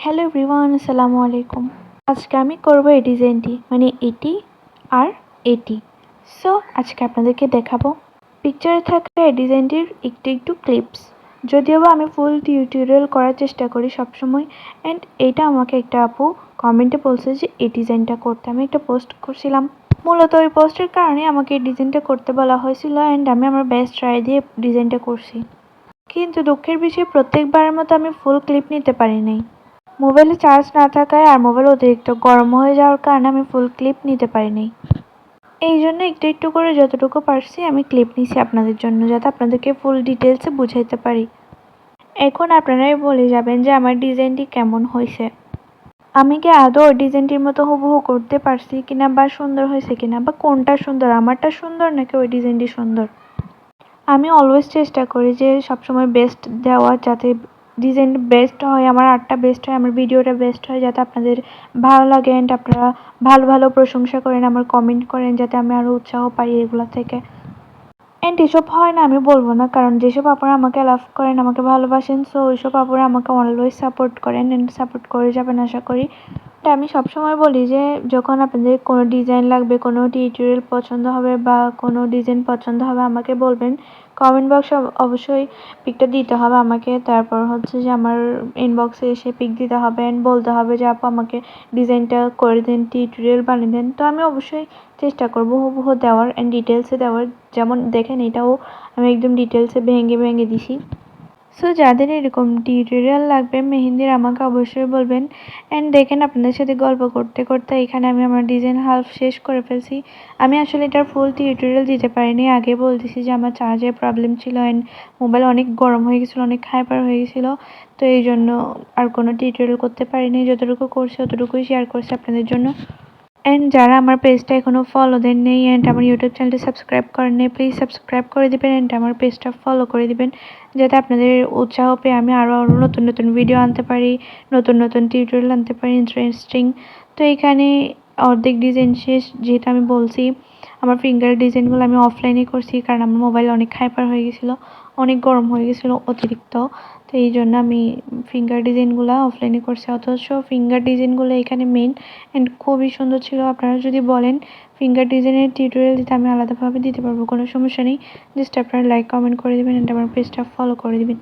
Hello everyone, আসসালামু আলাইকুম। আজকে আমি করব এই ডিজাইনটি, মানে এটি আর এটি। সো আজকে আপনাদেরকে দেখাবো পিকচারে থাকা এই ডিজাইনটির একটু একটু ক্লিপস। যদিও বা আমি ফুল টিউটোরিয়াল করার চেষ্টা করি সবসময়। অ্যান্ড এইটা আমাকে একটা আপু কমেন্টে বলছে যে এই ডিজাইনটা করতে। আমি একটা পোস্ট করছিলাম, মূলত ওই পোস্টের কারণে আমাকে এই ডিজাইনটা করতে বলা হয়েছিল। অ্যান্ড আমি আমার বেস্ট ট্রাই দিয়ে ডিজাইনটা করছি, কিন্তু দুঃখের বিষয় প্রত্যেকবারের মতো আমি ফুল ক্লিপ নিতে পারি নাই। মোবাইলে চার্জ না থাকায় আর মোবাইল অতিরিক্ত গরম হয়ে যাওয়ার কারণে আমি ফুল ক্লিপ নিতে পারিনি। এই জন্য একটু একটু করে যতটুকু পারছি আমি ক্লিপ নিছি আপনাদের জন্য, যাতে আপনাদেরকে ফুল ডিটেলসে বুঝাইতে পারি। এখন আপনারাই বলে যাবেন যে আমার ডিজাইনটি কেমন হয়েছে। আমি কি আদৌ ওই ডিজাইনটির মতো হুবহু করতে পারছি কিনা, বা সুন্দর হয়েছে কিনা, বা কোনটা সুন্দর, আমারটা সুন্দর নাকি ওই ডিজাইনটি সুন্দর। আমি অলওয়েজ চেষ্টা করি যে সবসময় বেস্ট দেওয়ার, যাতে ডিজাইন বেস্ট হয়, আমার আর্টটা বেস্ট হয়, আমার ভিডিওটা বেস্ট হয়, যাতে আপনাদের ভালো লাগে। অ্যান্ড আপনারা ভালো ভালো প্রশংসা করেন, আমার কমেন্ট করেন, যাতে আমি আরও উৎসাহ পাই এগুলো থেকে। অ্যান্ড এসব হয় না আমি বলবো না, কারণ যেসব আপনারা আমাকে লাভ করেন, আমাকে ভালোবাসেন, সো ওইসব আপনারা আমাকে অলওয়েজ সাপোর্ট করেন অ্যান্ড সাপোর্ট করে যাবেন আশা করি। আমি সবসময় বলি যে যখন আপনাদের কোনো ডিজাইন লাগবে, কোনো টিউটোরিয়াল পছন্দ হবে বা কোনো ডিজাইন পছন্দ হবে, আমাকে বলবেন। কমেন্ট বক্সে অবশ্যই পিকটা দিতে হবে আমাকে। তারপর হচ্ছে যে আমার ইনবক্সে এসে পিক দিতে হবে অ্যান্ড বলতে হবে যে আপু আমাকে ডিজাইনটা করে দেন, টিউটোরিয়াল বানিয়ে দেন। তো আমি অবশ্যই চেষ্টা করবো হুবহু দেওয়ার অ্যান্ড ডিটেলসে দেওয়ার। যেমন দেখেন, এটাও আমি একদম ডিটেলসে ভেঙে ভেঙে দিছি। সো যাদের এরকম টিউটোরিয়াল লাগবে মেহেন্দির, আমাকে অবশ্যই বলবেন। অ্যান্ড দেখেন, আপনাদের সাথে গল্প করতে করতে এখানে আমি আমার ডিজাইন হাফ শেষ করে ফেলছি। আমি আসলে এটার ফুল টিউটোরিয়াল দিতে পারিনি, আগে বলতেছি যে আমার চার্জের প্রবলেম ছিল অ্যান্ড মোবাইল অনেক গরম হয়ে গেছিলো, অনেক হাইপার হয়ে গেছিলো। তো এই জন্য আর কোনো টিউটোরিয়াল করতে পারিনি, যতটুকু করছি অতটুকুই শেয়ার করছি আপনাদের জন্য। অ্যান্ড যারা আমার পেজটা এখনও ফলো দেন নেই অ্যান্ড আমার ইউটিউব চ্যানেলটা সাবস্ক্রাইব করেন নেই, প্লিজ সাবস্ক্রাইব করে দেবেন অ্যান্ড আমার পেজটা ফলো করে দেবেন, যাতে আপনাদের উৎসাহ পেয়ে আমি আরও নতুন নতুন ভিডিও আনতে পারি, নতুন নতুন টিউটোরিয়াল আনতে পারি ইন্টারেস্টিং। তো এখানে অর্ধেক ডিজাইন শেষ। যেহেতু আমি বলছি আমার ফিঙ্গার ডিজাইনগুলো আমি অফলাইনে করছি, কারণ আমার মোবাইল অনেক হাইপার হয়ে গেছিলো, অনেক গরম হয়ে গেছিলো অতিরিক্ত। তো এই জন্য আমি ফিঙ্গার ডিজাইনগুলো অফলাইনে করছি, অথচ ফিঙ্গার ডিজাইনগুলো এখানে মেন অ্যান্ড খুবই সুন্দর ছিল। আপনারা যদি বলেন ফিঙ্গার ডিজাইনের টিউটোরিয়াল দিতে, আমি আলাদাভাবে দিতে পারবো, কোনো সমস্যা নেই। জাস্ট আপনারা লাইক কমেন্ট করে দেবেন অ্যান্ড আমার পেজটা ফলো করে দেবেন।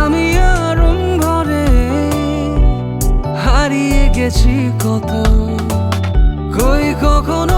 আমি আরম্ভরে হারিয়ে গেছি কত, কই কখন